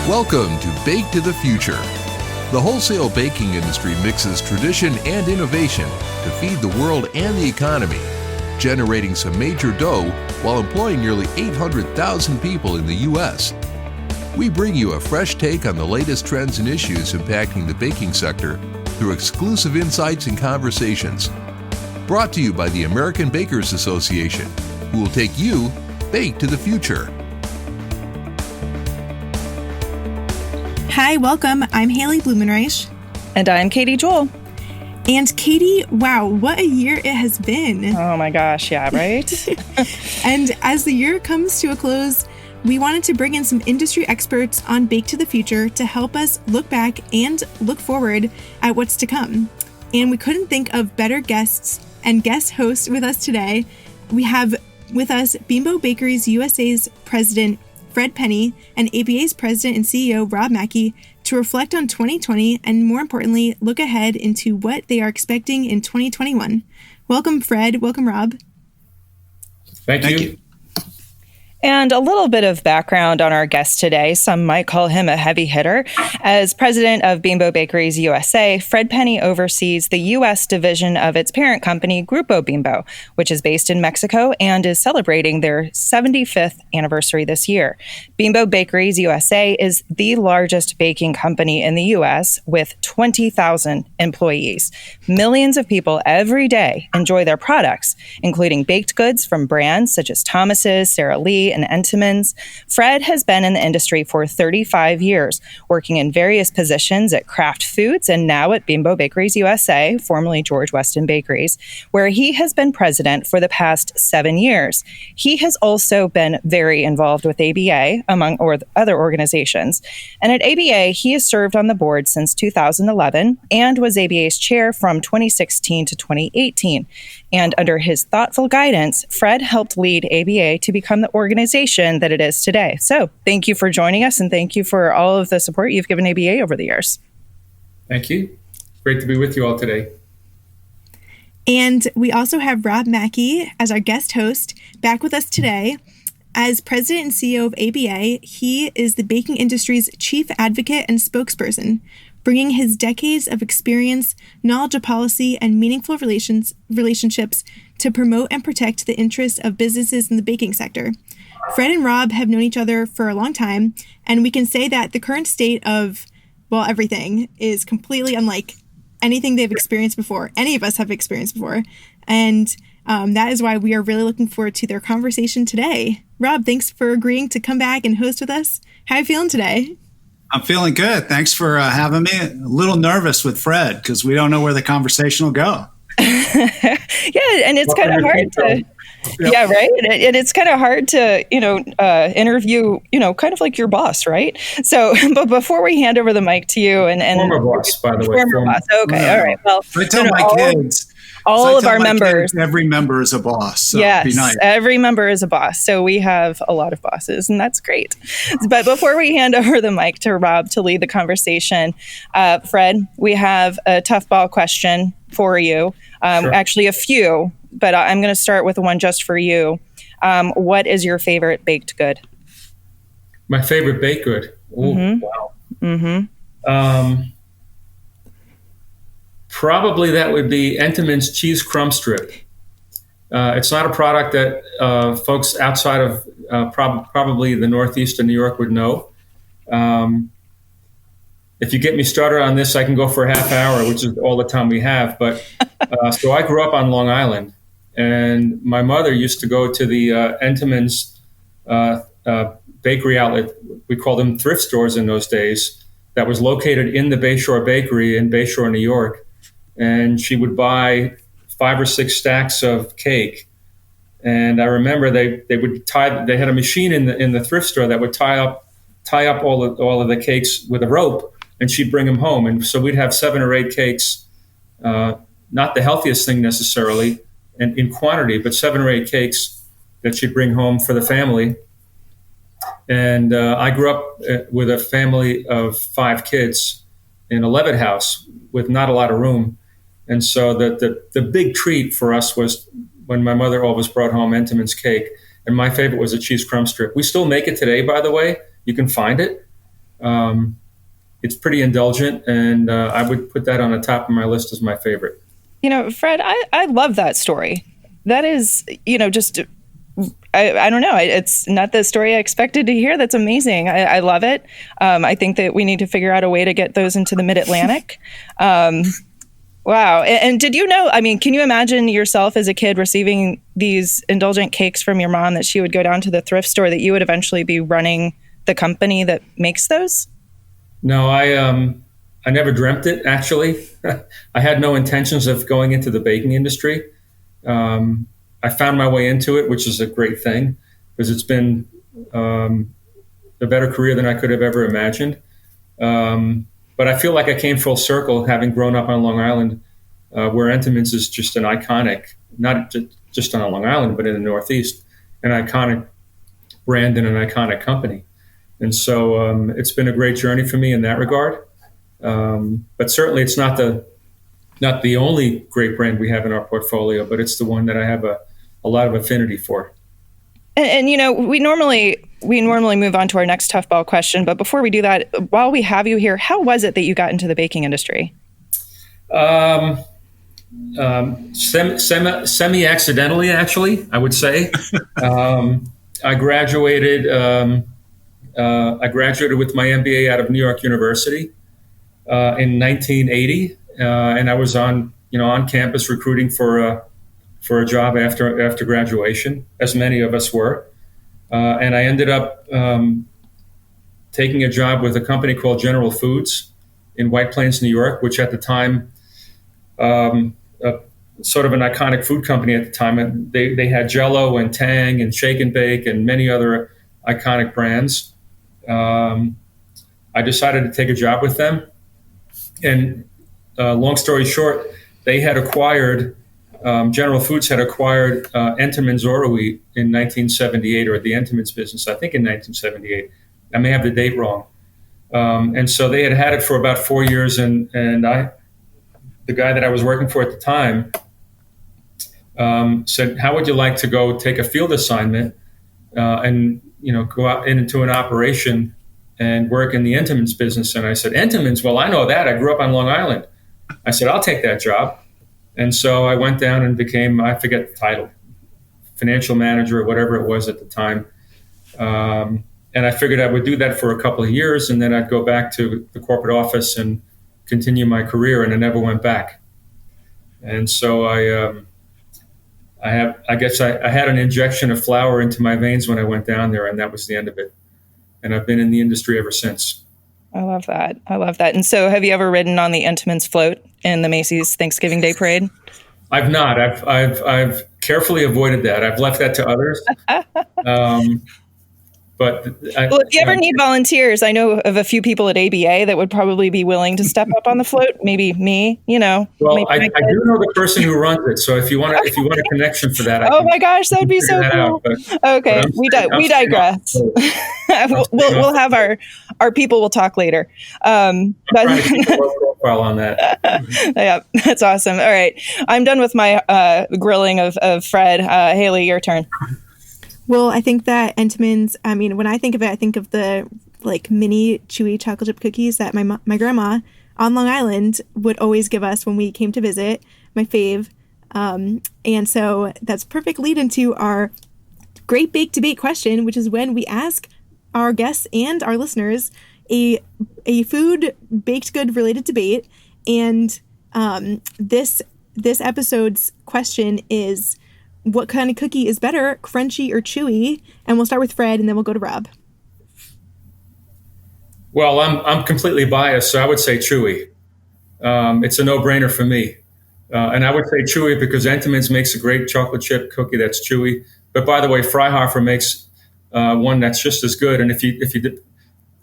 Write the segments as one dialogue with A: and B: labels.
A: Welcome to Bake to the Future. The wholesale baking industry mixes tradition and innovation to feed the world and the economy, generating some major dough while employing nearly 800,000 people in the U.S. We bring you a fresh take on the latest trends and issues impacting the baking sector through exclusive insights and conversations. Brought to you by the American Bakers Association, who will take you bake to the future.
B: Hi, welcome. I'm Haley Blumenreich.
C: And I'm Katie Jewell.
B: And Katie, wow, what a year it has been.
C: Oh my gosh, yeah, right?
B: And as the year comes to a close, we wanted to bring in some industry experts on Bake to the Future to help us look back and look forward at what's to come. And we couldn't think of better guests and guest hosts with us today. We have with us Bimbo Bakeries USA's president, Fred Penny, and ABA's president and CEO, Rob Mackey, to reflect on 2020 and, more importantly, look ahead into what they are expecting in 2021. Welcome, Fred. Welcome, Rob.
D: Thank you.
C: And a little bit of background on our guest today. Some might call him a heavy hitter. As president of Bimbo Bakeries USA, Fred Penny oversees the U.S. division of its parent company, Grupo Bimbo, which is based in Mexico and is celebrating their 75th anniversary this year. Bimbo Bakeries USA is the largest baking company in the U.S. with 20,000 employees. Millions of people every day enjoy their products, including baked goods from brands such as Thomas's, Sara Lee, and Entenmann's. Fred has been in the industry for 35 years, working in various positions at Kraft Foods and now at Bimbo Bakeries USA, formerly George Weston Bakeries, where he has been president for the past 7 years. He has also been very involved with ABA, among other organizations. And at ABA, he has served on the board since 2011 and was ABA's chair from 2016 to 2018. And under his thoughtful guidance, Fred helped lead ABA to become the organization that it is today. So thank you for joining us, and thank you for all of the support you've given ABA over the years.
D: Thank you. Great to be with you all today.
B: And we also have Rob Mackey as our guest host back with us today. As president and CEO of ABA, he is the baking industry's chief advocate and spokesperson, bringing his decades of experience, knowledge of policy, and meaningful relationships to promote and protect the interests of businesses in the baking sector. Fred and Rob have known each other for a long time, and we can say that the current state of, everything is completely unlike anything they've experienced before, any of us have experienced before. And that is why we are really looking forward to their conversation today. Rob, thanks for agreeing to come back and host with us. How are you feeling today?
E: I'm feeling good. Thanks for having me. A little nervous with Fred because we don't know where the conversation will go.
C: Yeah, and it's kind of hard to, yeah, right. And it's kind of hard to, interview, kind of like your boss, right? So, but before we hand over the mic to you and
D: former boss, by the way,
C: former boss. Okay, all right. Well,
E: I tell my kids.
C: All of our members.
E: Every member is a boss. So
C: yes,
E: be nice.
C: Every member is a boss. So we have a lot of bosses, and that's great. But before we hand over the mic to Rob to lead the conversation, Fred, we have a tough ball question for you.
D: Sure.
C: Actually, a few, but I'm going to start with one just for you. What is your favorite baked good?
D: My favorite baked good? Oh, wow.
C: Mm-hmm.
D: Probably that would be Entenmann's cheese crumb strip. It's not a product that folks outside of probably the Northeast of New York would know. If you get me started on this, I can go for a half hour, which is all the time we have. But so I grew up on Long Island, and my mother used to go to the Entenmann's bakery outlet. We called them thrift stores in those days. That was located in the Bayshore Bakery in Bayshore, New York. And she would buy 5 or 6 stacks of cake. And I remember they would they had a machine in the thrift store that would tie up all of the cakes with a rope, and she'd bring them home. And so we'd have 7 or 8 cakes, not the healthiest thing necessarily and in quantity, but 7 or 8 cakes that she'd bring home for the family. And I grew up with a family of 5 kids in a Levitt house with not a lot of room. And so the big treat for us was when my mother always brought home Entenmann's cake. And my favorite was a cheese crumb strip. We still make it today, by the way. You can find it. It's pretty indulgent, and I would put that on the top of my list as my favorite.
C: Fred, I love that story. That is, just, I don't know. It's not the story I expected to hear. That's amazing. I love it. I think that we need to figure out a way to get those into the Mid-Atlantic. Wow. And did you know, can you imagine yourself as a kid receiving these indulgent cakes from your mom, that she would go down to the thrift store, that you would eventually be running the company that makes those?
D: No, I never dreamt it, actually. I had no intentions of going into the baking industry. I found my way into it, which is a great thing, because it's been a better career than I could have ever imagined. But I feel like I came full circle, having grown up on Long Island, where Entenmann's is just an iconic, not just on Long Island, but in the Northeast, an iconic brand and an iconic company. And so it's been a great journey for me in that regard. But certainly it's not the only great brand we have in our portfolio, but it's the one that I have a lot of affinity for.
C: And we normally move on to our next tough ball question. But before we do that, while we have you here, how was it that you got into the baking industry?
D: Semi accidentally, actually, I would say. I graduated. I graduated with my MBA out of New York University in 1980, and I was on campus recruiting for a job after graduation, as many of us were. And I ended up taking a job with a company called General Foods in White Plains, New York, which at the time, sort of an iconic food company at the time. And they had Jell-O and Tang and Shake and Bake and many other iconic brands. I decided to take a job with them. And long story short, they had acquired General Foods had acquired Entenmann's Oroweat in 1978, or the Entenmann's business, I think in 1978. I may have the date wrong. And so they had it for about 4 years, and the guy that I was working for at the time said, "How would you like to go take a field assignment and go out into an operation and work in the Entenmann's business?" And I said, "Entenmann's? Well, I know that. I grew up on Long Island." I said, "I'll take that job." And so I went down and became, I forget the title, financial manager or whatever it was at the time. And I figured I would do that for a couple of years, and then I'd go back to the corporate office and continue my career, and I never went back. And so I had an injection of flour into my veins when I went down there, and that was the end of it. And I've been in the industry ever since.
C: I love that. And so have you ever ridden on the Entenmann's float in the Macy's Thanksgiving Day Parade?
D: I've not. I've carefully avoided that. I've left that to others. If you ever
C: need volunteers, I know of a few people at ABA that would probably be willing to step up on the float. Maybe me,
D: Well, I do know the person who runs it. So if you want a connection for that,
C: my gosh, that'd be so cool. Okay, we digress. We'll have our people. We'll talk later.
D: I'm trying to keep a low profile on that.
C: Yeah, that's awesome. All right, I'm done with my grilling of Fred. Haley, your turn.
B: Well, I think that Entenmann's, when I think of it, I think of the mini chewy chocolate chip cookies that my grandma on Long Island would always give us when we came to visit, my fave. And so that's perfect lead into our great bake debate question, which is when we ask our guests and our listeners a food baked good related debate. And this episode's question is, what kind of cookie is better, crunchy or chewy? And we'll start with Fred, and then we'll go to Rob.
D: Well, I'm completely biased, so I would say chewy. It's a no-brainer for me. And I would say chewy because Entenmann's makes a great chocolate chip cookie that's chewy. But by the way, Freihofer makes one that's just as good. And if you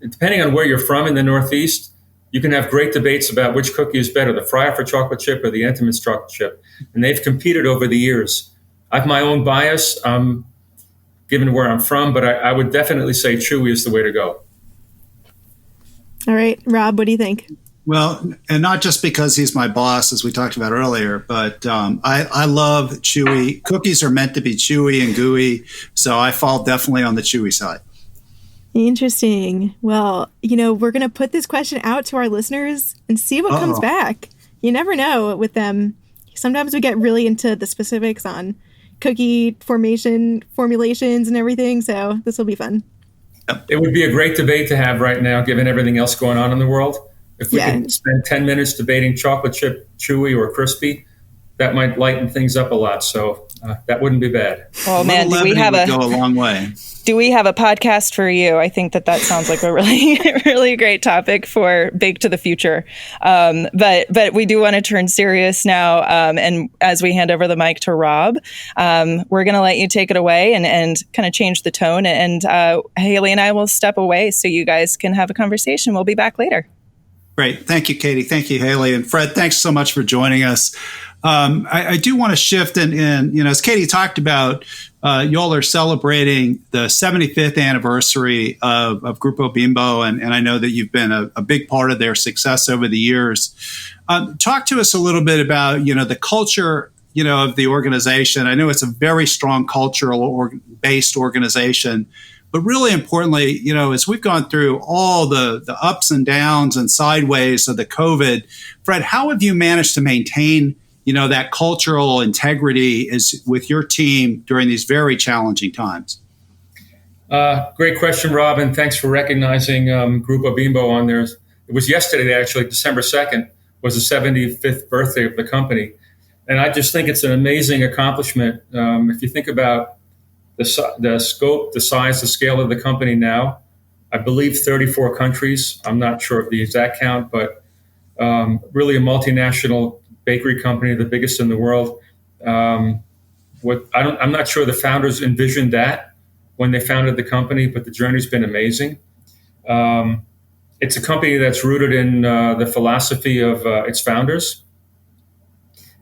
D: depending on where you're from in the Northeast, you can have great debates about which cookie is better, the Freihofer chocolate chip or the Entenmann's chocolate chip. And they've competed over the years. I have my own bias, given where I'm from, but I would definitely say chewy is the way to go.
B: All right, Rob, what do you think?
E: Well, and not just because he's my boss, as we talked about earlier, but I love chewy. Cookies are meant to be chewy and gooey, so I fall definitely on the chewy side.
B: Interesting. Well, we're going to put this question out to our listeners and see what comes back. You never know with them. Sometimes we get really into the specifics on cookie formulations and everything. So this will be fun.
D: It would be a great debate to have right now, given everything else going on in the world. If we could spend 10 minutes debating chocolate chip, chewy, or crispy, that might lighten things up a lot. So that wouldn't be bad.
C: Oh man,
E: go a long way.
C: Do we have a podcast for you? I think that sounds like a really, really great topic for Bake to the Future. But we do want to turn serious now. And as we hand over the mic to Rob, we're going to let you take it away and kind of change the tone. And Haley and I will step away so you guys can have a conversation. We'll be back later.
E: Great. Thank you, Katie. Thank you, Haley. And Fred, thanks so much for joining us. I do want to shift and as Katie talked about, y'all are celebrating the 75th anniversary of Grupo Bimbo, and I know that you've been a big part of their success over the years. Talk to us a little bit about, the culture, of the organization. I know it's a very strong cultural-based organization, but really importantly, as we've gone through all the ups and downs and sideways of the COVID, Fred, how have you managed to maintain that cultural integrity is with your team during these very challenging times?
D: Great question, Rob, and thanks for recognizing Grupo Bimbo on there. It was yesterday, actually, December 2nd, was the 75th birthday of the company. And I just think it's an amazing accomplishment. If you think about the scope, the size, the scale of the company now, I believe 34 countries. I'm not sure of the exact count, but really a multinational bakery company, the biggest in the world. I'm not sure the founders envisioned that when they founded the company, but the journey's been amazing. It's a company that's rooted in the philosophy of its founders,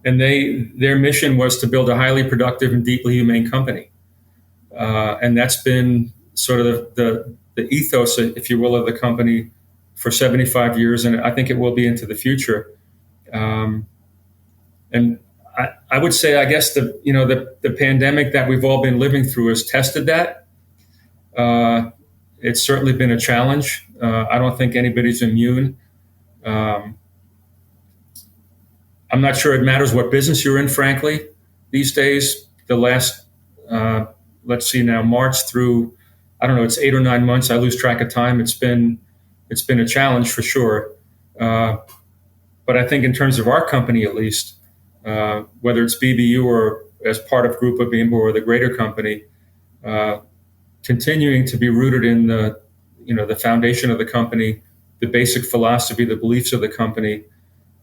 D: and their mission was to build a highly productive and deeply humane company, and that's been sort of the ethos, if you will, of the company for 75 years, and I think it will be into the future. And I would say, I guess the pandemic that we've all been living through has tested that. It's certainly been a challenge. I don't think anybody's immune. I'm not sure it matters what business you're in, frankly, these days. The last, let's see now, March through, I don't know, it's 8 or 9 months. I lose track of time. It's been a challenge for sure. But I think in terms of our company, at least, whether it's BBU or as part of Grupo Bimbo or the greater company, continuing to be rooted in the foundation of the company, the basic philosophy, the beliefs of the company,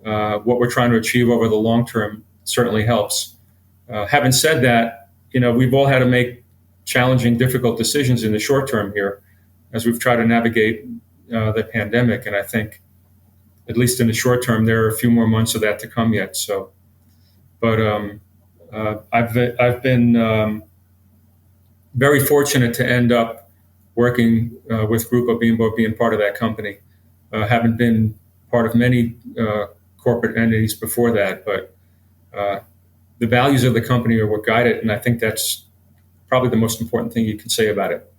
D: what we're trying to achieve over the long term certainly helps. Having said that, we've all had to make challenging, difficult decisions in the short term here as we've tried to navigate the pandemic. And I think, at least in the short term, there are a few more months of that to come yet. So, but I've been very fortunate to end up working with Grupo Bimbo, being part of that company. Haven't been part of many corporate entities before that, but the values of the company are what guide it, and I think that's probably the most important thing you can say about it.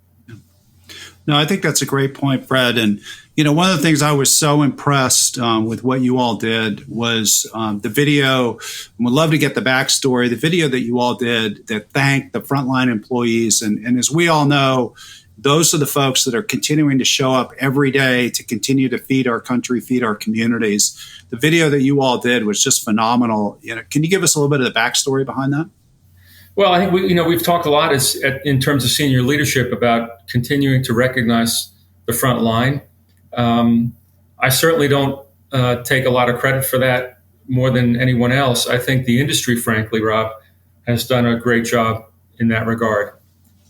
E: No, I think that's a great point, Fred. And, one of the things I was so impressed with what you all did was the video, and would love to get the backstory, the video that you all did that thanked the frontline employees. And as we all know, those are the folks that are continuing to show up every day to continue to feed our country, feed our communities. The video that you all did was just phenomenal. Can you give us a little bit of the backstory behind that?
D: Well, I think we've talked a lot in terms of senior leadership about continuing to recognize the front line. I certainly don't take a lot of credit for that more than anyone else. I think the industry, frankly, Rob, has done a great job in that regard.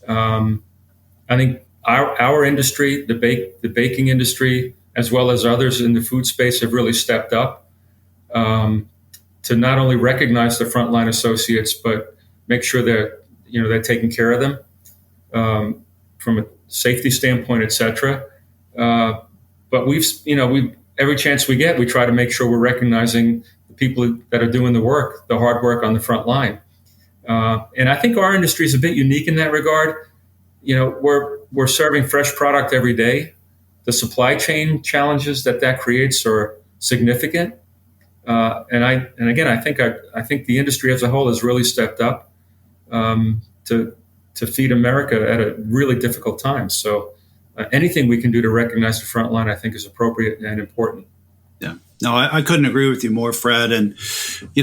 D: I think our industry, the baking industry, as well as others in the food space, have really stepped up to not only recognize the frontline associates, but make sure they're taking care of them from a safety standpoint, et cetera. But we every chance we get, we try to make sure we're recognizing the people that are doing the work, the hard work on the front line. And I think our industry is a bit unique in that regard. we're serving fresh product every day. The supply chain challenges that creates are significant. And again, I think the industry as a whole has really stepped up to feed America at a really difficult time. So anything we can do to recognize the front line, I think, is appropriate and important.
E: Yeah. No, I couldn't agree with you more, Fred. And,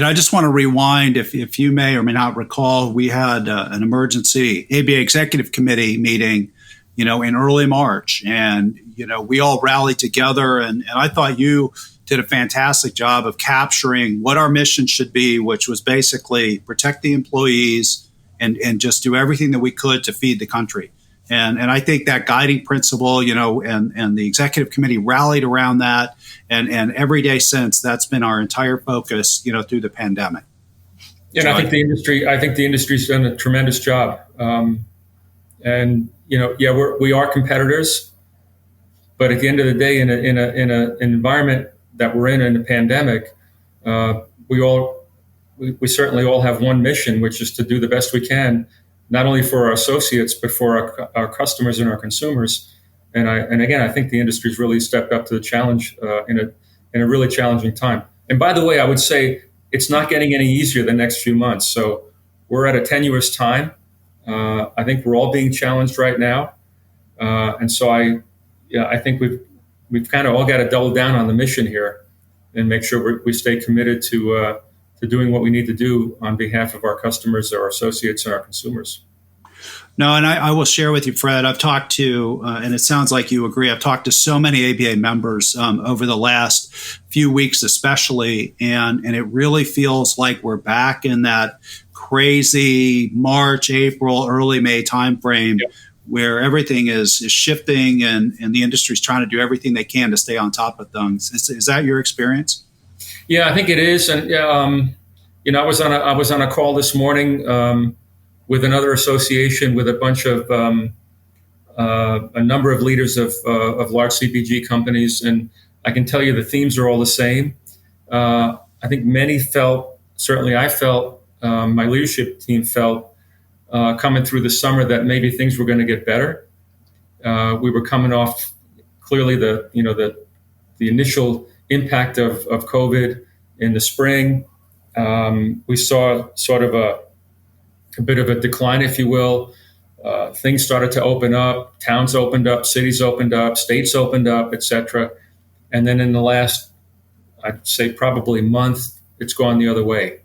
E: I just want to rewind, if you may or may not recall, we had an emergency ABA Executive Committee meeting, in early March. And, we all rallied together. And I thought you did a fantastic job of capturing what our mission should be, which was basically protect the employees and just do everything that we could to feed the country. And I think that guiding principle, and the executive committee rallied around that. And every day since, that's been our entire focus, through the pandemic.
D: Yeah, and I think the industry's done a tremendous job. We are competitors, but at the end of the day, in an environment that we're in a pandemic, we certainly all have one mission, which is to do the best we can, not only for our associates, but for our customers and our consumers. And again, I think the industry's really stepped up to the challenge in a really challenging time. And by the way, I would say it's not getting any easier the next few months. So we're at a tenuous time. I think we're all being challenged right now. And so I think we've kind of all got to double down on the mission here and make sure we stay committed to doing what we need to do on behalf of our customers, our associates, and our consumers.
E: No, and I will share with you, Fred, I've talked to, and it sounds like you agree, I've talked to so many ABA members over the last few weeks especially, and it really feels like we're back in that crazy March, April, early May timeframe. Yep. Where everything is shifting and the industry's trying to do everything they can to stay on top of things. Is that your experience?
D: Yeah, I think it is. And I was on a call this morning with another association with a bunch of a number of leaders of large CPG companies, and I can tell you the themes are all the same. I think many felt, certainly I felt, my leadership team felt, coming through the summer that maybe things were going to get better. We were coming off clearly the initial impact of COVID in the spring. We saw sort of a bit of a decline, if you will. Things started to open up, towns opened up, cities opened up, states opened up, et cetera. And then in the last, I'd say probably month, it's gone the other way.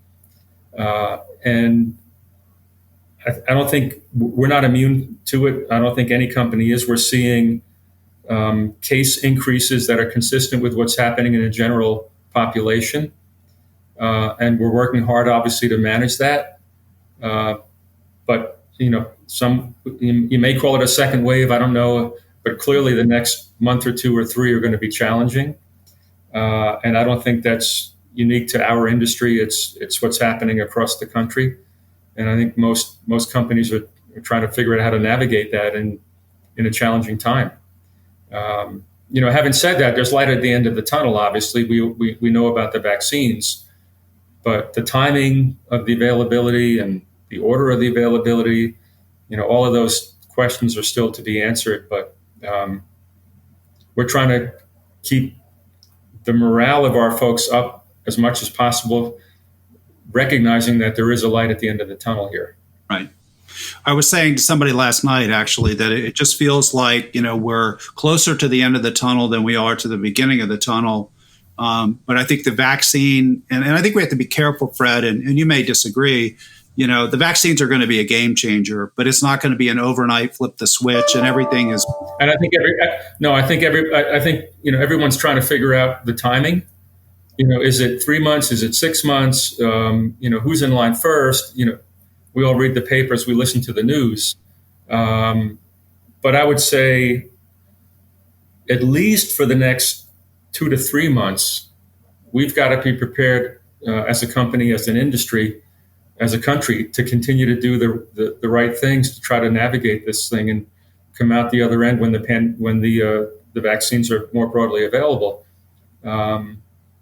D: And I don't think we're not immune to it. I don't think any company is. We're seeing case increases that are consistent with what's happening in the general population. And we're working hard, obviously, to manage that. But, you may call it a second wave. I don't know. But clearly the next month or two or three are going to be challenging. And I don't think that's unique to our industry. It's what's happening across the country. And I think most companies are trying to figure out how to navigate that in a challenging time. Having said that, there's light at the end of the tunnel. Obviously, we know about the vaccines, but the timing of the availability and the order of the availability, all of those questions are still to be answered. But we're trying to keep the morale of our folks up as much as possible, recognizing that there is a light at the end of the tunnel here.
E: Right. I was saying to somebody last night, actually, that it just feels like, we're closer to the end of the tunnel than we are to the beginning of the tunnel. But I think the vaccine, and I think we have to be careful, Fred, and you may disagree, the vaccines are going to be a game changer, but it's not going to be an overnight flip the switch and everything is.
D: And I think everyone's trying to figure out the timing. Is it 3 months? Is it 6 months? Who's in line first? We all read the papers, we listen to the news. But I would say at least for the next 2 to 3 months, we've got to be prepared as a company, as an industry, as a country to continue to do the right things to try to navigate this thing and come out the other end when the vaccines are more broadly available.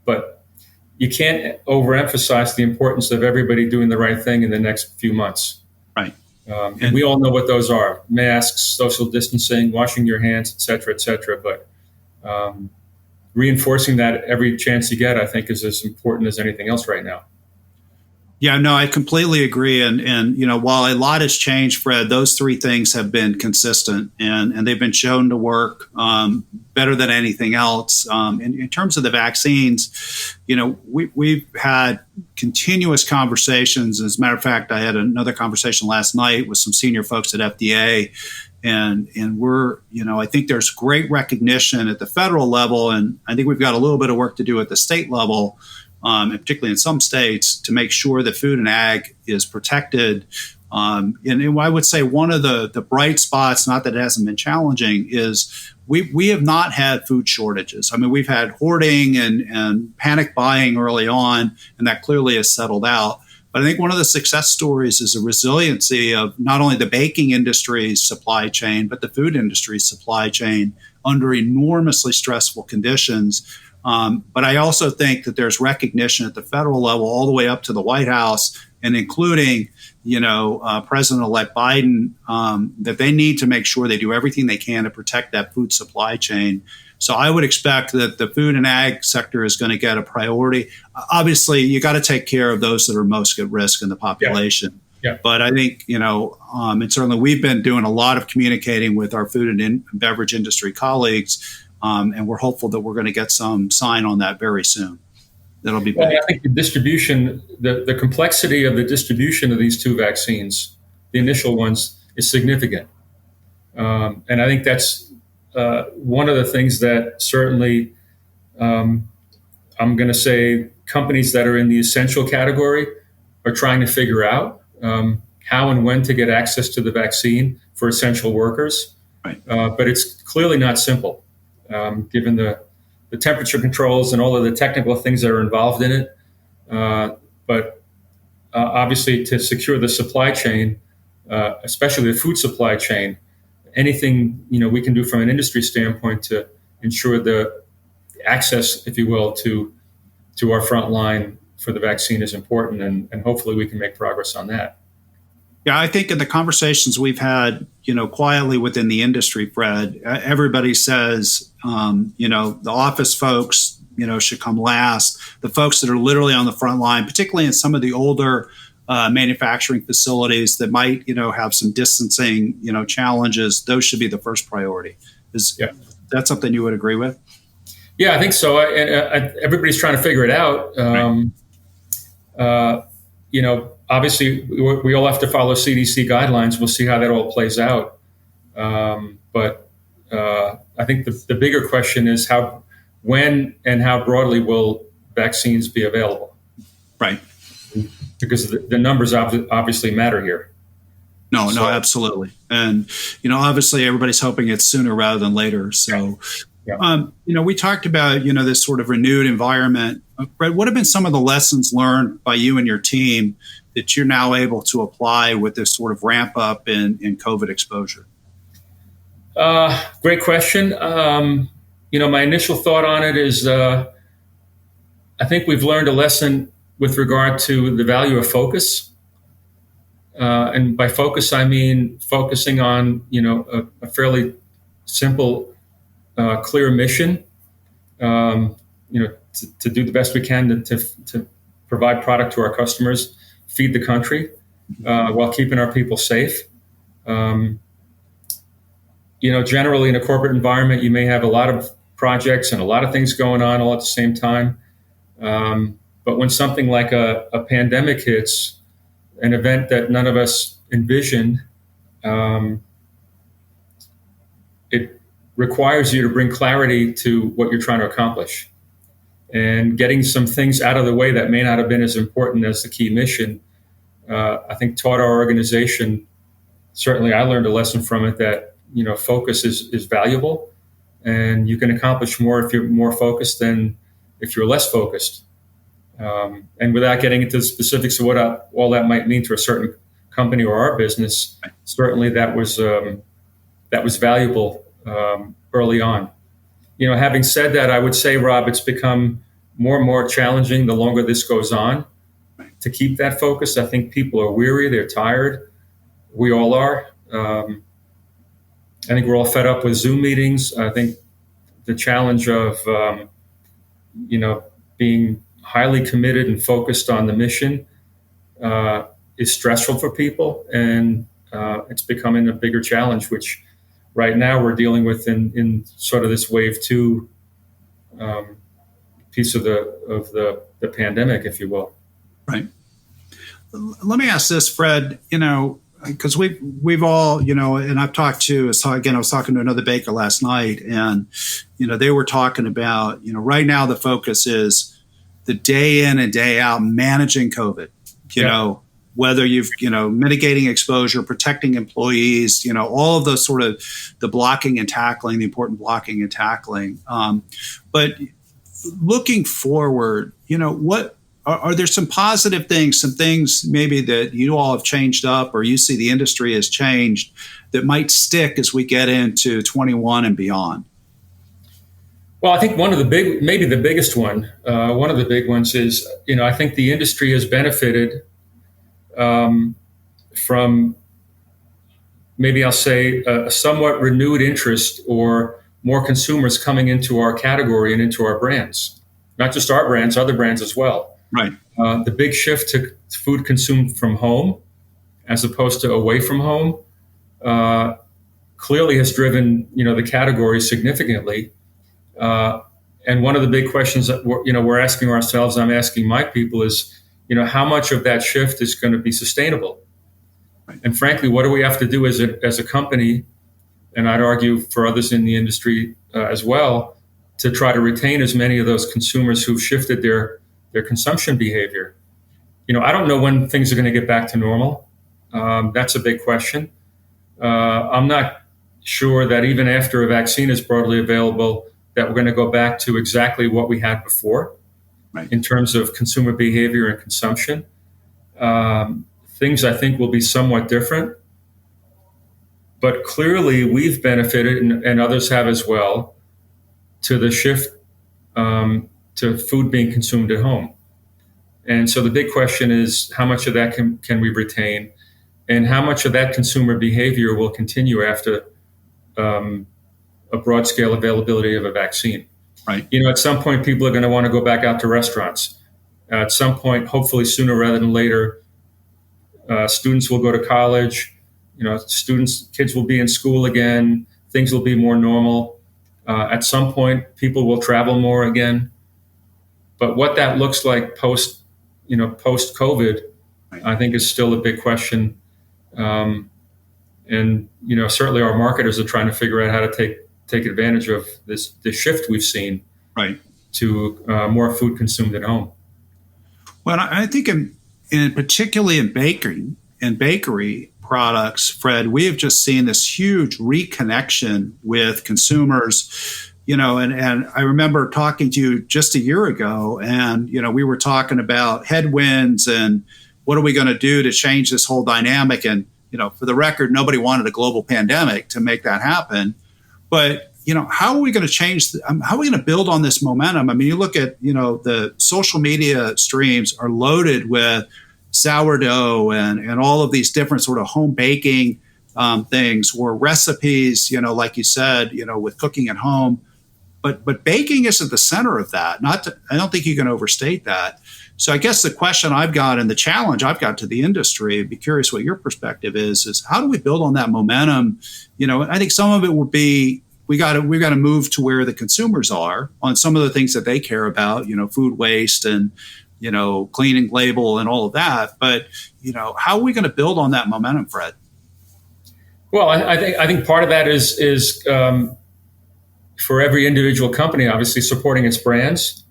D: But you can't overemphasize the importance of everybody doing the right thing in the next few months.
E: Right.
D: And we all know what those are: masks, social distancing, washing your hands, et cetera, et cetera. But reinforcing that every chance you get, I think, is as important as anything else right now.
E: Yeah, no, I completely agree. And while a lot has changed, Fred, those three things have been consistent and they've been shown to work better than anything else. In terms of the vaccines, we've had continuous conversations. As a matter of fact, I had another conversation last night with some senior folks at FDA. And we're, I think there's great recognition at the federal level. And I think we've got a little bit of work to do at the state level, and particularly in some states, to make sure that food and ag is protected. And I would say one of the bright spots, not that it hasn't been challenging, is we have not had food shortages. I mean, we've had hoarding and panic buying early on, and that clearly has settled out. But I think one of the success stories is the resiliency of not only the baking industry's supply chain, but the food industry's supply chain under enormously stressful conditions. But I also think that there's recognition at the federal level all the way up to the White House, and including, President-elect Biden, that they need to make sure they do everything they can to protect that food supply chain. So I would expect that the food and ag sector is going to get a priority. Obviously, you got to take care of those that are most at risk in the population.
D: Yeah.
E: But I think, and certainly we've been doing a lot of communicating with our food and beverage industry colleagues, and we're hopeful that we're going to get some sign on that very soon. That'll be big.
D: Well, I think the distribution, the complexity of the distribution of these two vaccines, the initial ones, is significant. And I think that's one of the things that certainly, I'm going to say, companies that are in the essential category are trying to figure out how and when to get access to the vaccine for essential workers.
E: Right.
D: But it's clearly not simple, given the temperature controls and all of the technical things that are involved in it. But obviously, to secure the supply chain, especially the food supply chain, anything we can do from an industry standpoint to ensure the access, if you will, to our front line for the vaccine is important, and hopefully we can make progress on that.
E: Yeah, I think in the conversations we've had, quietly within the industry, Fred, everybody says, the office folks, should come last. The folks that are literally on the front line, particularly in some of the older manufacturing facilities that might, have some distancing, challenges, those should be the first priority. Is that something you would agree with?
D: Yeah, I think so. Everybody's trying to figure it out. Obviously, we all have to follow CDC guidelines. We'll see how that all plays out. But I think the bigger question is when and how broadly will vaccines be available? Right. Because the numbers obviously matter here.
E: No, absolutely. And, obviously everybody's hoping it's sooner rather than later. So, we talked about, this sort of renewed environment. Brett, what have been some of the lessons learned by you and your team that you're now able to apply with this sort of ramp up in COVID exposure?
D: Great question. My initial thought on it is I think we've learned a lesson with regard to the value of focus. And by focus, I mean focusing on, a fairly simple, clear mission, to do the best we can to provide product to our customers, feed the country, while keeping our people safe. Generally in a corporate environment, you may have a lot of projects and a lot of things going on all at the same time. But when something like a pandemic hits, an event that none of us envisioned, it requires you to bring clarity to what you're trying to accomplish. And getting some things out of the way that may not have been as important as the key mission, I think taught our organization, certainly I learned a lesson from it that, focus is valuable, and you can accomplish more if you're more focused than if you're less focused. And without getting into the specifics of what all that might mean to a certain company or our business, certainly that was valuable early on. Having said that, I would say, Rob, it's become more and more challenging the longer this goes on to keep that focus. I think people are weary, they're tired. We all are. I think we're all fed up with Zoom meetings. I think the challenge of, being highly committed and focused on the mission is stressful for people, and it's becoming a bigger challenge, which right now we're dealing with in sort of this wave two piece of the pandemic, if you will.
E: Right. Let me ask this, Fred. Because we've all, and I've talked to, I was talking to another baker last night, and they were talking about, right now the focus is the day in and day out managing COVID. Whether you've mitigating exposure, protecting employees, all of those sort of the blocking and tackling, the important blocking and tackling. But looking forward, what are there some positive things, some things maybe that you all have changed up or you see the industry has changed that might stick as we get into 21 and beyond?
D: Well, I think maybe the biggest one, one of the big ones is, I think the industry has benefited from, maybe I'll say, a somewhat renewed interest or more consumers coming into our category and into our brands, not just our brands, other brands as well.
E: Right.
D: The big shift to food consumed from home as opposed to away from home clearly has driven, the category significantly. And one of the big questions that we're asking ourselves, I'm asking my people, is, how much of that shift is going to be sustainable? Right. And frankly, what do we have to do as a company, and I'd argue for others in the industry as well, to try to retain as many of those consumers who've shifted their consumption behavior? I don't know when things are going to get back to normal. That's a big question. I'm not sure that even after a vaccine is broadly available, that we're going to go back to exactly what we had before, right, in terms of consumer behavior and consumption. Things I think will be somewhat different. But clearly we've benefited, and others have as well, to the shift to food being consumed at home. And so the big question is, how much of that can we retain, and how much of that consumer behavior will continue after a broad scale availability of a vaccine?
E: Right.
D: At some point, people are going to want to go back out to restaurants. At some point, hopefully sooner rather than later, students will go to college. Kids will be in school again. Things will be more normal. At some point, people will travel more again. But what that looks like post COVID, right, I think is still a big question. And certainly our marketers are trying to figure out how to take advantage of this shift we've seen,
E: right,
D: to more food consumed at home.
E: Well, I think particularly in bakery products, Fred, we have just seen this huge reconnection with consumers. And I remember talking to you just a year ago, and we were talking about headwinds and what are we going to do to change this whole dynamic. And for the record, nobody wanted a global pandemic to make that happen. But how are we going to change? How are we going to build on this momentum? I mean, you look at the social media streams are loaded with sourdough and all of these different sort of home baking things, or recipes. Like you said, with cooking at home. But baking is at the center of that. I don't think you can overstate that. So I guess the question I've got and the challenge I've got to the industry, I'd be curious what your perspective is how do we build on that momentum? I think some of it will be we got to move to where the consumers are on some of the things that they care about, food waste and cleaning label and all of that. But how are we going to build on that momentum, Fred?
D: Well, I think part of that is for every individual company, obviously supporting its brands,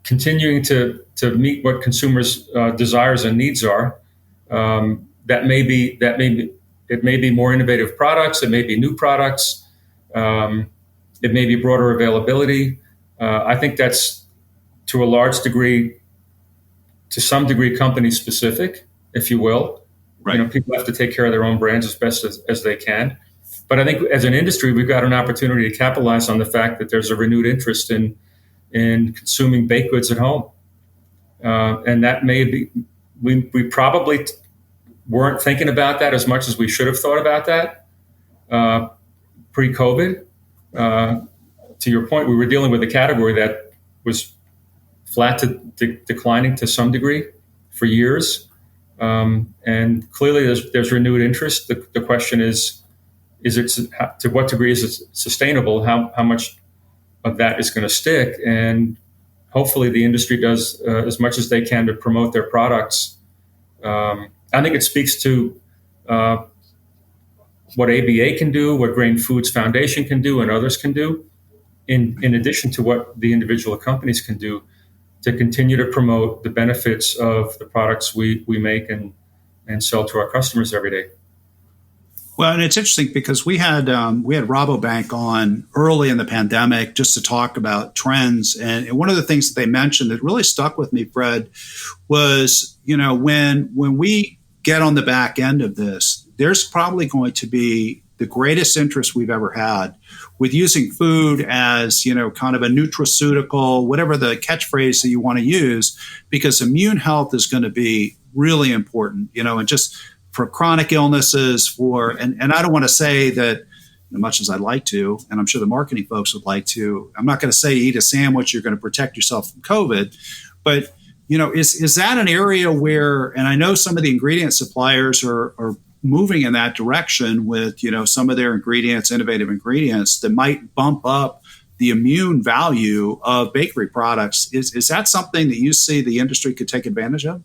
D: continuing to meet what consumers' desires and needs are. It may be more innovative products. It may be new products. It may be broader availability. I think that's to a large degree, to some degree, company specific, if you will.
E: Right.
D: People have to take care of their own brands as best as they can. But I think as an industry, we've got an opportunity to capitalize on the fact that there's a renewed interest in consuming baked goods at home. And that may be, we probably weren't thinking about that as much as we should have thought about that pre-COVID. To your point, we were dealing with a category that was flat to declining to some degree for years. And clearly there's renewed interest. The question is it, to what degree is it sustainable? How much of that is going to stick? And hopefully the industry does as much as they can to promote their products. I think it speaks to what ABA can do, what Grain Foods Foundation can do, and others can do, in addition to what the individual companies can do to continue to promote the benefits of the products we make and sell to our customers every day.
E: Well, and it's interesting because we had Rabobank on early in the pandemic just to talk about trends, and one of the things that they mentioned that really stuck with me, Fred, was when we get on the back end of this, there's probably going to be the greatest interest we've ever had with using food as, kind of a nutraceutical, whatever the catchphrase that you want to use, because immune health is going to be really important, and just for chronic illnesses, and I don't want to say that as much as I'd like to, and I'm sure the marketing folks would like to, I'm not going to say eat a sandwich, you're going to protect yourself from COVID, but is that an area where, and I know some of the ingredient suppliers are moving in that direction with, some of their ingredients, innovative ingredients that might bump up the immune value of bakery products. Is that something that you see the industry could take advantage of?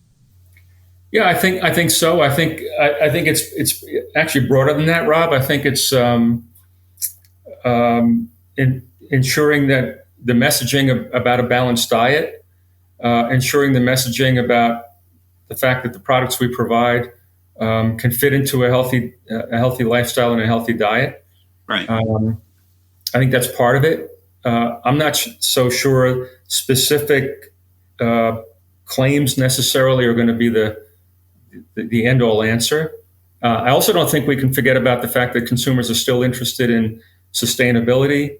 D: Yeah, I think so. I think it's actually broader than that, Rob. I think it's ensuring that the messaging about a balanced diet, ensuring the messaging about the fact that the products we provide can fit into a healthy lifestyle and a healthy diet.
E: Right.
D: I think that's part of it. I'm not so sure specific claims necessarily are going to be the end all answer. I also don't think we can forget about the fact that consumers are still interested in sustainability,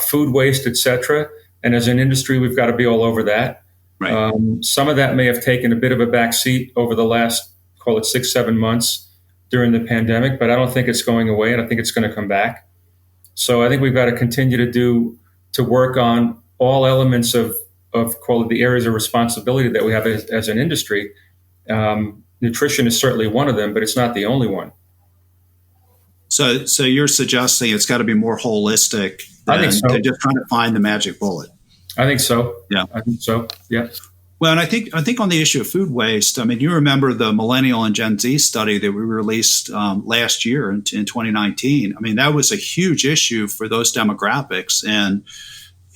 D: food waste, etc. And as an industry, we've got to be all over that. Right. Some of that may have taken a bit of a backseat over the last, call it 6-7 months during the pandemic, but I don't think it's going away, and I think it's going to come back. So I think we've got to continue to work on all elements of call it the areas of responsibility that we have as an industry. Nutrition is certainly one of them, but it's not the only one.
E: So you're suggesting it's got to be more holistic than just trying to find the magic bullet.
D: I think so.
E: Yeah.
D: I think so. Yeah.
E: Well, and I think on the issue of food waste, you remember the Millennial and Gen Z study that we released last year in 2019. That was a huge issue for those demographics. And,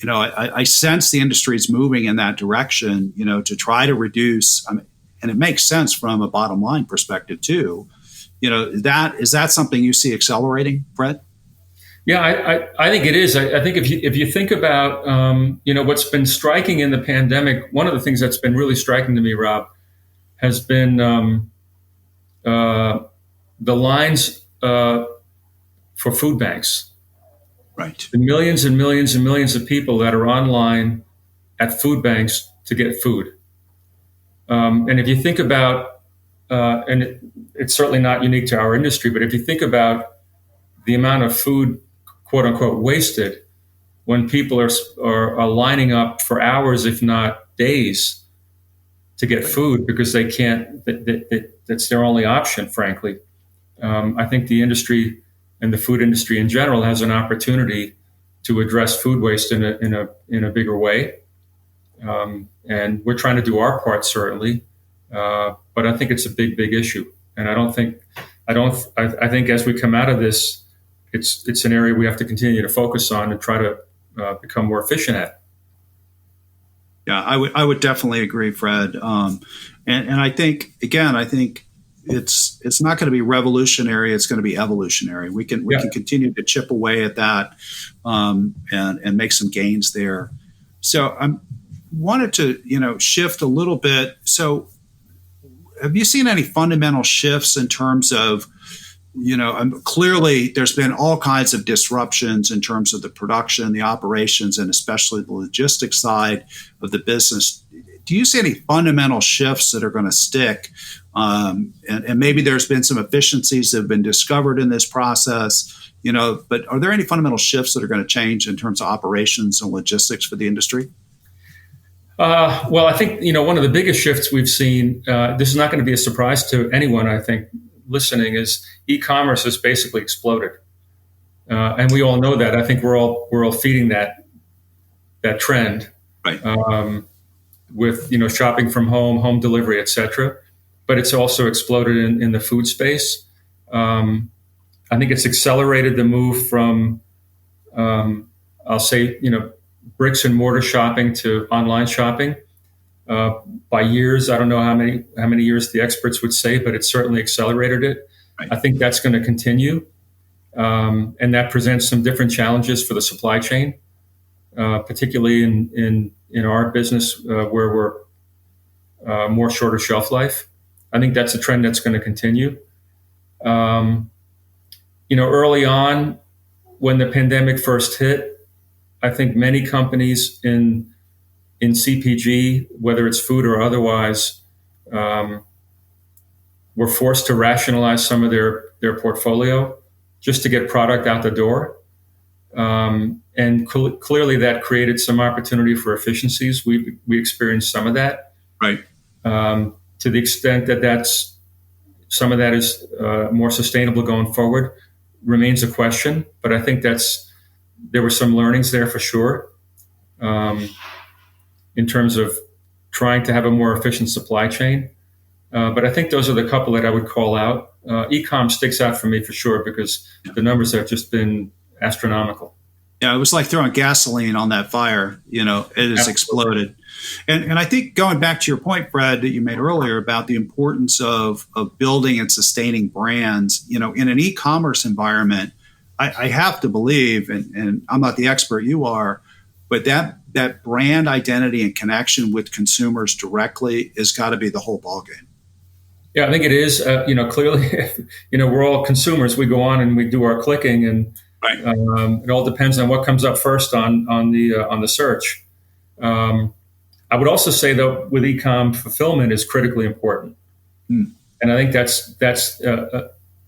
E: I sense the industry is moving in that direction, to try to reduce, and it makes sense from a bottom line perspective too. Is that something you see accelerating, Fred?
D: Yeah, I think it is. I think if you think about what's been striking in the pandemic, one of the things that's been really striking to me, Rob, has been the lines for food banks.
E: Right.
D: The millions and millions and millions of people that are online at food banks to get food. And if you think about, it's certainly not unique to our industry, but if you think about the amount of food, quote unquote, wasted when people are lining up for hours, if not days, to get food because they can't, that's their only option, frankly. I think the industry and the food industry in general has an opportunity to address food waste in a bigger way. And we're trying to do our part, certainly. But I think it's a big issue. And I think as we come out of this, it's an area we have to continue to focus on and try to become more efficient at.
E: Yeah, I would definitely agree, Fred. And I think it's not going to be revolutionary. It's going to be evolutionary. We can continue to chip away at that and make some gains there. So I wanted to shift a little bit. So have you seen any fundamental shifts in terms of clearly there's been all kinds of disruptions in terms of the production, the operations, and especially the logistics side of the business. do you see any fundamental shifts that are going to stick? And maybe there's been some efficiencies that have been discovered in this process, but are there any fundamental shifts that are going to change in terms of operations and logistics for the industry?
D: Well, I think, one of the biggest shifts we've seen, this is not going to be a surprise to anyone, I think, listening, is e-commerce has basically exploded. And we all know that. I think we're all feeding that trend,
E: right?
D: With, shopping from home delivery, et cetera. But it's also exploded in the food space. I think it's accelerated the move from, I'll say, bricks and mortar shopping to online shopping by years. I don't know how many years the experts would say, but it certainly accelerated it.
E: Right.
D: I think that's going to continue, and that presents some different challenges for the supply chain, particularly in our business where we're more shorter shelf life. I think that's a trend that's going to continue. Early on, when the pandemic first hit, I think many companies in CPG, whether it's food or otherwise, were forced to rationalize some of their portfolio just to get product out the door. And clearly that created some opportunity for efficiencies. We experienced some of that.
E: Right.
D: To the extent that some of that is more sustainable going forward remains a question, but I think there were some learnings there for sure, in terms of trying to have a more efficient supply chain. But I think those are the couple that I would call out. E-com sticks out for me for sure because the numbers have just been astronomical.
E: Yeah, it was like throwing gasoline on that fire. It has exploded. And I think going back to your point, Fred, that you made earlier about the importance of building and sustaining brands, in an e-commerce environment, I have to believe, and I'm not the expert, you are, but that brand identity and connection with consumers directly has got to be the whole ballgame.
D: Yeah, I think it is. Clearly, we're all consumers. We go on and we do our clicking, and
E: right.
D: It all depends on what comes up first on the search. I would also say, though, with e-com, fulfillment is critically important, and I think that's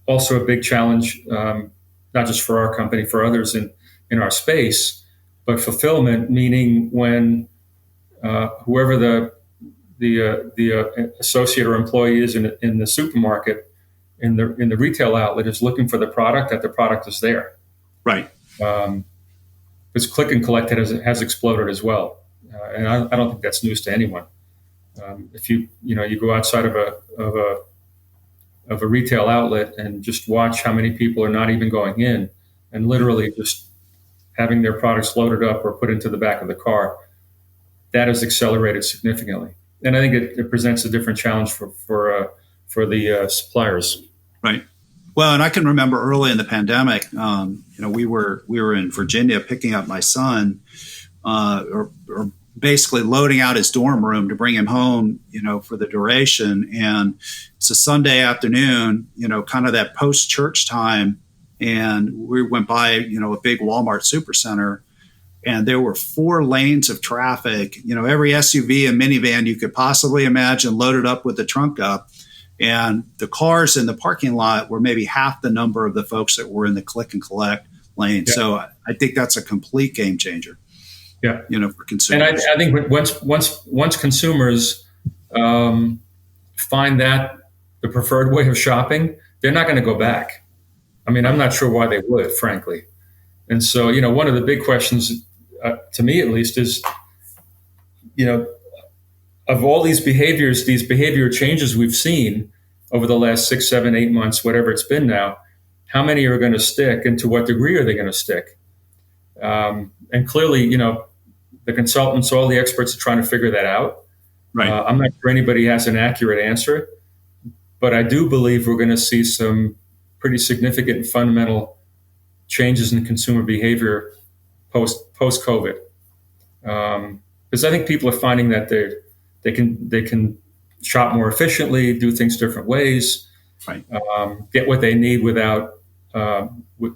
D: also a big challenge, not just for our company, for others in our space. But fulfillment, meaning when whoever the associate or employee is in the supermarket, in the retail outlet, is looking for the product, that the product is there.
E: Right.
D: Because click and collect has exploded as well, and I don't think that's news to anyone. If you go outside of a retail outlet and just watch how many people are not even going in, and literally just having their products loaded up or put into the back of the car, that has accelerated significantly. And I think it presents a different challenge for the suppliers.
E: Right. Well, and I can remember early in the pandemic, we were in Virginia picking up my son, or basically loading out his dorm room to bring him home, for the duration. And it's a Sunday afternoon, kind of that post-church time. And we went by, a big Walmart supercenter, and there were 4 lanes of traffic, every SUV and minivan you could possibly imagine loaded up with the trunk up. And the cars in the parking lot were maybe half the number of the folks that were in the click and collect lane. Yeah. So I think that's a complete game changer.
D: Yeah,
E: for consumers.
D: And I think once consumers find that the preferred way of shopping, they're not going to go back. I mean, I'm not sure why they would, frankly. And so, one of the big questions, to me at least, is, of all these behavior changes we've seen over the last 6, 7, 8 months, whatever it's been now, how many are going to stick, and to what degree are they going to stick? And clearly, the consultants, all the experts are trying to figure that out.
E: Right.
D: I'm not sure anybody has an accurate answer, but I do believe we're going to see some pretty significant and fundamental changes in consumer behavior post-COVID. Because I think people are finding that they can shop more efficiently, do things different ways,
E: right.
D: Get what they need without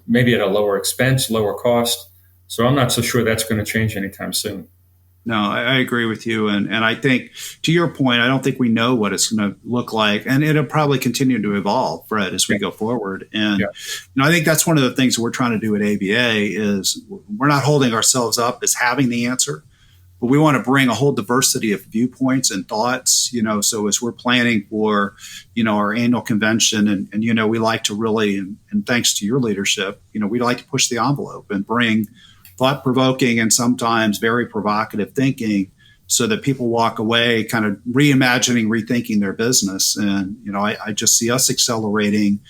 D: maybe at a lower expense, lower cost. So I'm not so sure that's going to change anytime soon.
E: No, I agree with you. And I think, to your point, I don't think we know what it's going to look like. And it'll probably continue to evolve, Fred, as we go forward. And, I think that's one of the things that we're trying to do at ABA is we're not holding ourselves up as having the answer, but we want to bring a whole diversity of viewpoints and thoughts, so as we're planning for, our annual convention and we like to really, and thanks to your leadership, we like to push the envelope and bring thought-provoking and sometimes very provocative thinking so that people walk away kind of reimagining, rethinking their business. And, I just see us accelerating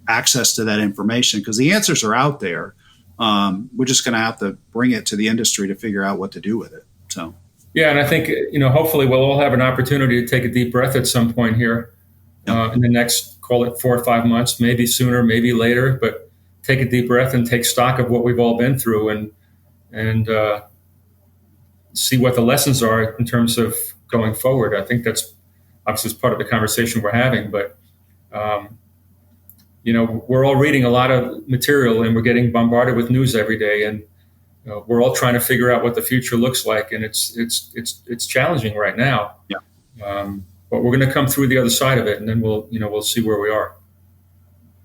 E: access to that information because the answers are out there. We're just going to have to bring it to the industry to figure out what to do with it. So,
D: yeah, and I think, hopefully we'll all have an opportunity to take a deep breath at some point here in the next, call it 4 or 5 months, maybe sooner, maybe later, but take a deep breath and take stock of what we've all been through and see what the lessons are in terms of going forward. I think that's obviously part of the conversation we're having, but we're all reading a lot of material and we're getting bombarded with news every day, and we're all trying to figure out what the future looks like, and it's challenging right now. But we're going to come through the other side of it, and then we'll see where we are.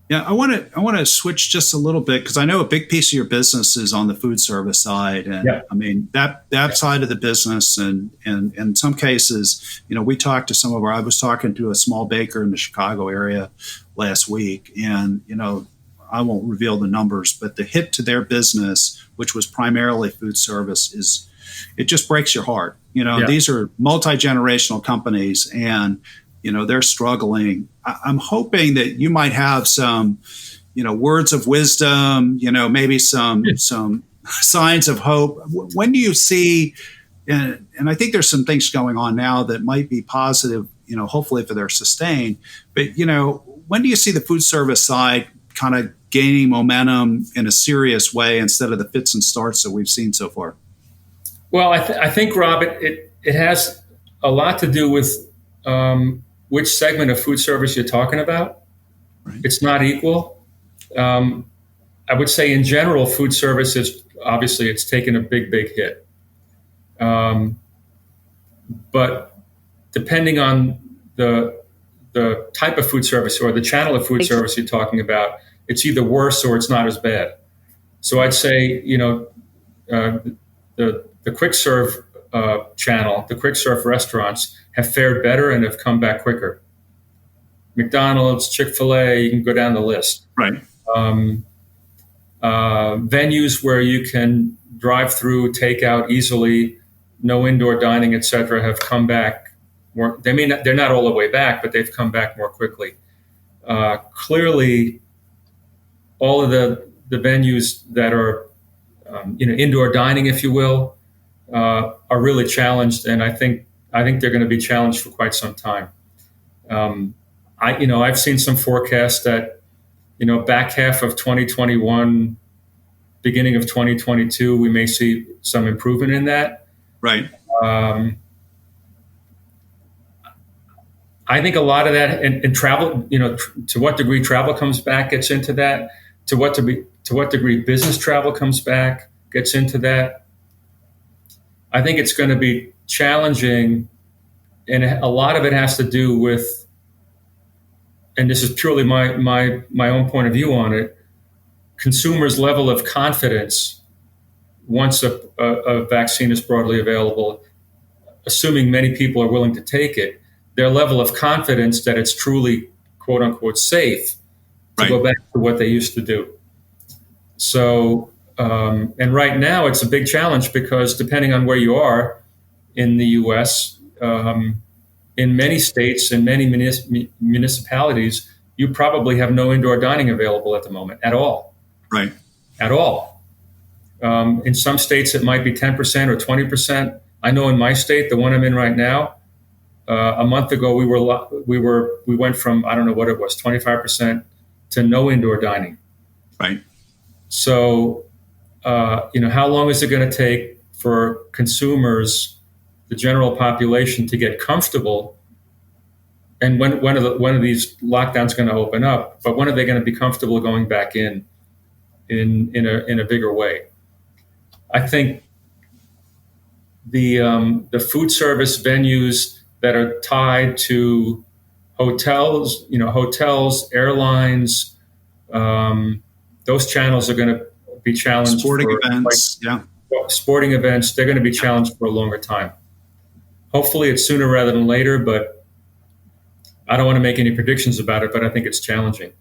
E: Yeah, I want to switch just a little bit because I know a big piece of your business is on the food service side, and I mean that side of the business, and in some cases, we talked to I was talking to a small baker in the Chicago area last week, and I won't reveal the numbers, but the hit to their business, which was primarily food service, it just breaks your heart. These are multi-generational companies, and they're struggling. I'm hoping that you might have some, words of wisdom, maybe some signs of hope. When do you see, and I think there's some things going on now that might be positive, hopefully if they're sustained, but, when do you see the food service side kind of gaining momentum in a serious way instead of the fits and starts that we've seen so far?
D: Well, I think, Rob, it has a lot to do with which segment of food service you're talking about. Right. It's not equal. I would say in general, food service is obviously it's taken a big hit. But depending on the type of food service or the channel of food service you're talking about, it's either worse or it's not as bad. So I'd say, the quick serve channel, the quick serve restaurants have fared better and have come back quicker. McDonald's, Chick-fil-A, you can go down the list.
E: Right.
D: Venues where you can drive through, take out easily, no indoor dining, et cetera, have come back more. They're not all the way back, but they've come back more quickly. Clearly, all of the venues that are, indoor dining, if you will, are really challenged, and I think they're going to be challenged for quite some time. I've seen some forecasts that, back half of 2021, beginning of 2022, we may see some improvement in that.
E: Right.
D: I think a lot of that in travel, to what degree travel comes back gets into that. To what degree business travel comes back gets into that. I think it's going to be challenging, and a lot of it has to do with, and this is purely my own point of view on it, consumers' level of confidence once a vaccine is broadly available, assuming many people are willing to take it, their level of confidence that it's truly, quote unquote, safe to go back to what they used to do. So, and right now it's a big challenge because depending on where you are in the U.S., in many states and many municipalities, you probably have no indoor dining available at the moment at all.
E: Right.
D: At all. In some states, it might be 10% or 20%. I know in my state, the one I'm in right now, a month ago, we went from, I don't know what it was, 25% to no indoor dining.
E: Right.
D: So, how long is it going to take for consumers, the general population, to get comfortable? And when are these lockdowns going to open up? But when are they going to be comfortable going back in a bigger way? I think the food service venues that are tied to hotels, airlines, those channels are going to be challenged.
E: Sporting events, yeah.
D: Sporting events, they're going to be challenged for a longer time. Hopefully it's sooner rather than later, but I don't want to make any predictions about it, but I think it's challenging.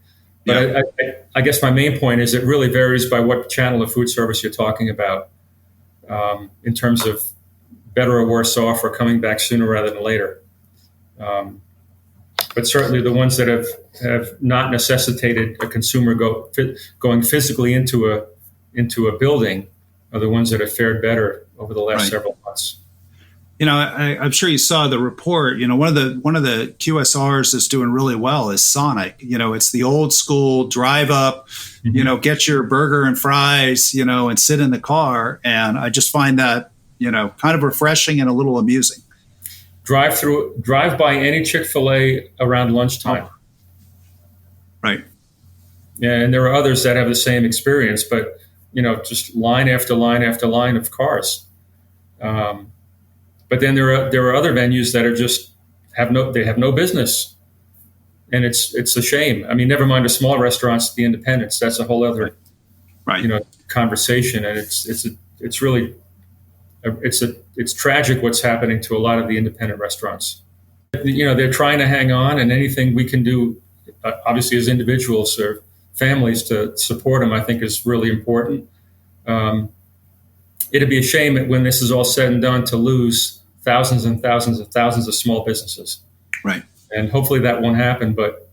D: But yeah. I guess my main point is it really varies by what channel of food service you're talking about, in terms of better or worse off or coming back sooner rather than later. But certainly the ones that have not necessitated a consumer going physically into a building are the ones that have fared better over the last several months.
E: I'm sure you saw the report. One of the QSRs that's doing really well is Sonic. It's the old school drive up, get your burger and fries, and sit in the car. And I just find that, kind of refreshing and a little amusing.
D: Drive by any Chick-fil-A around lunchtime.
E: Oh. Right.
D: Yeah, and there are others that have the same experience, but just line after line after line of cars. But then there are other venues that are just have no business, and it's a shame. I mean, never mind the small restaurants, the independents. That's a whole other conversation, and it's really it's tragic what's happening to a lot of the independent restaurants. They're trying to hang on, and anything we can do, obviously as individuals or families, to support them, I think is really important. It'd be a shame when this is all said and done to lose thousands and thousands and thousands of small businesses.
E: Right.
D: And hopefully that won't happen, but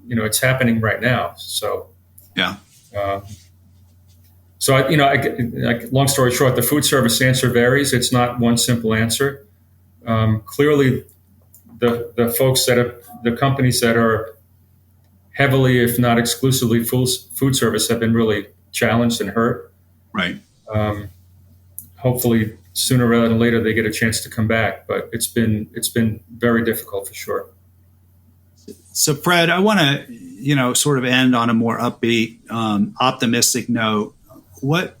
D: it's happening right now. So,
E: yeah.
D: Long story short, the food service answer varies. It's not one simple answer. Clearly the folks the companies that are heavily, if not exclusively food service, have been really challenged and hurt.
E: Right.
D: Hopefully sooner rather than later they get a chance to come back, but it's been very difficult for sure.
E: So Fred, I want to sort of end on a more upbeat, optimistic note. What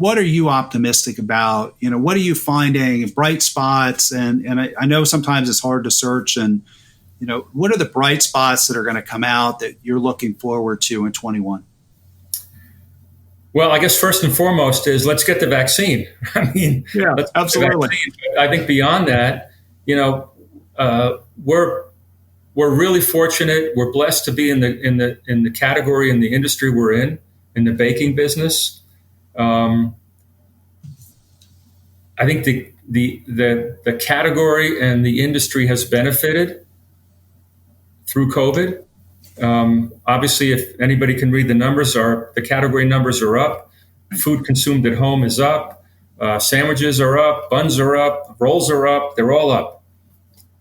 E: are you optimistic about? What are you finding bright spots? And I know sometimes it's hard to search, and what are the bright spots that are going to come out that you're looking forward to in 21?
D: Well, I guess first and foremost is let's get the vaccine. I mean,
E: yeah, absolutely.
D: I think beyond that, we're really fortunate. We're blessed to be in the category, in the industry we're in the baking business. I think the category and the industry has benefited through COVID. Obviously, if anybody can read the numbers, the category numbers are up. Food consumed at home is up. Sandwiches are up. Buns are up. Rolls are up. They're all up.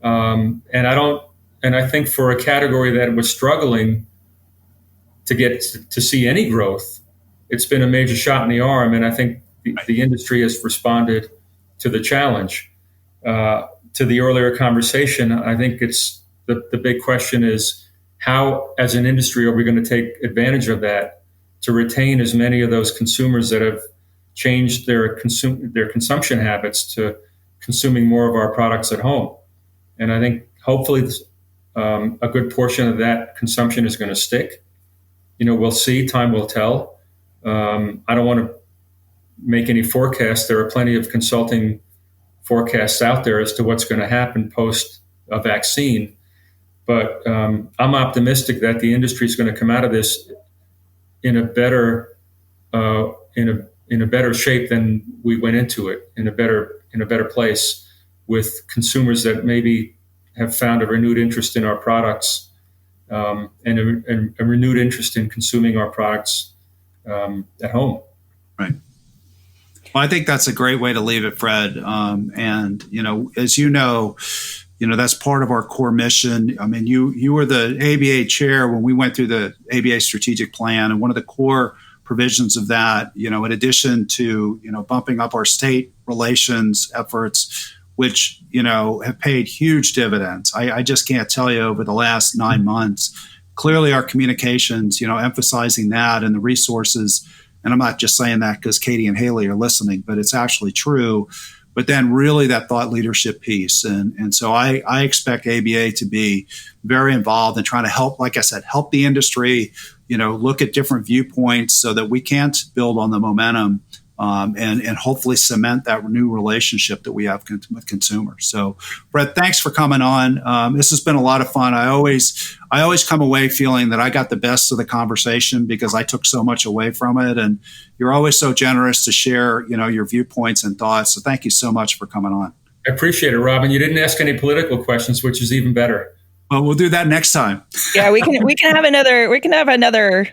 D: And I think for a category that was struggling to get to see any growth, it's been a major shot in the arm. And I think the industry has responded to the challenge. To the earlier conversation, I think it's the big question is, how, as an industry, are we going to take advantage of that to retain as many of those consumers that have changed their consumption habits to consuming more of our products at home? And I think hopefully a good portion of that consumption is going to stick. We'll see. Time will tell. I don't want to make any forecasts. There are plenty of consulting forecasts out there as to what's going to happen post a vaccine. But I'm optimistic that the industry is going to come out of this in a better shape than we went into it, in a better place, with consumers that maybe have found a renewed interest in our products, and a renewed interest in consuming our products at home.
E: Right. Well, I think that's a great way to leave it, Fred. And as that's part of our core mission. I mean, you were the ABA chair when we went through the ABA strategic plan, and one of the core provisions of that, in addition to bumping up our state relations efforts, which have paid huge dividends. I just can't tell you over the last 9 months. Clearly, our communications, emphasizing that and the resources. And I'm not just saying that because Katie and Haley are listening, but it's actually true. but then really that thought leadership piece. And so I expect ABA to be very involved in trying to help, like I said, help the industry, look at different viewpoints so that we can't build on the momentum and hopefully cement that new relationship that we have with consumers. So, Brett, thanks for coming on. This has been a lot of fun. I always come away feeling that I got the best of the conversation because I took so much away from it. And you're always so generous to share, your viewpoints and thoughts. So thank you so much for coming on.
D: I appreciate it, Robin. You didn't ask any political questions, which is even better.
E: Well, we'll do that next time.
C: Yeah, we can have another another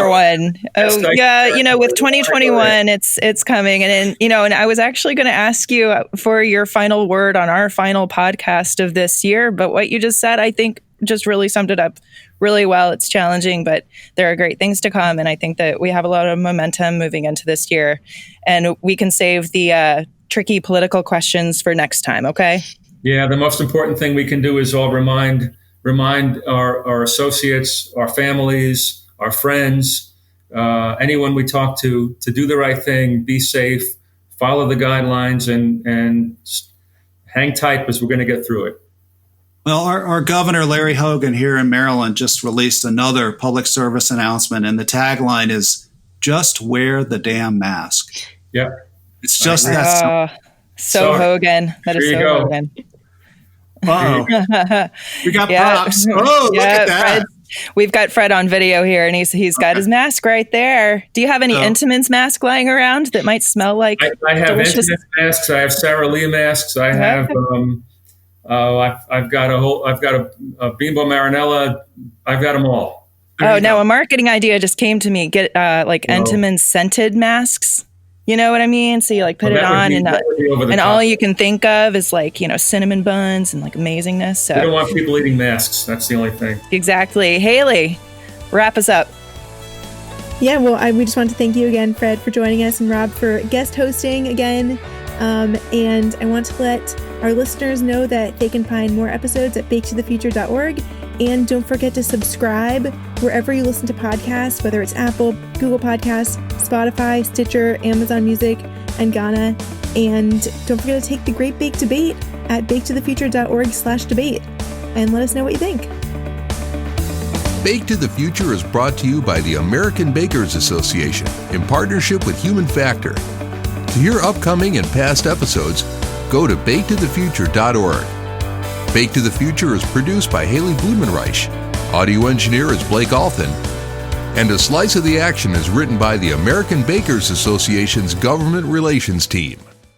C: one. Oh yeah, with 2021, it's coming, and I was actually going to ask you for your final word on our final podcast of this year, but what you just said, I think, just really summed it up really well. It's challenging, but there are great things to come, and I think that we have a lot of momentum moving into this year, and we can save the tricky political questions for next time. Okay.
D: Yeah, the most important thing we can do is all remind our associates, our families, our friends, anyone we talk to do the right thing, be safe, follow the guidelines, and hang tight because we're going to get through it.
E: Well, our governor, Larry Hogan, here in Maryland, just released another public service announcement, and the tagline is, "Just wear the damn mask."
D: Yeah.
E: It's just that.
C: So Hogan. That is so Hogan.
E: Oh, we got props. Oh, look at that.
C: We've got Fred on video here, and he's got his mask right there. Do you have any Intiman's mask lying around that might smell like?
D: I have
C: delicious?
D: Intiman's masks. I have Sara Lee masks. I have. I've got a Bimbo Marinella. I've got them all.
C: Now a marketing idea just came to me. Get Intiman's scented masks. You know what I mean? So you put it on and all you can think of is cinnamon buns and amazingness. So
D: we don't want people eating masks. That's the only thing.
C: Exactly. Haley, wrap us up.
B: Yeah, well, we just want to thank you again, Fred, for joining us and Rob for guest hosting again. And I want to let our listeners know that they can find more episodes at baketothefuture.org. And don't forget to subscribe wherever you listen to podcasts, whether it's Apple, Google Podcasts, Spotify, Stitcher, Amazon Music, and Ghana. And don't forget to take the Great Bake Debate at baketothefuture.org/debate and let us know what you think.
A: Bake to the Future is brought to you by the American Bakers Association in partnership with Human Factor. To hear upcoming and past episodes, go to baketothefuture.org. Bake to the Future is produced by Haley Blumenreich. Audio engineer is Blake Alton. And A Slice of the Action is written by the American Bakers Association's Government Relations Team.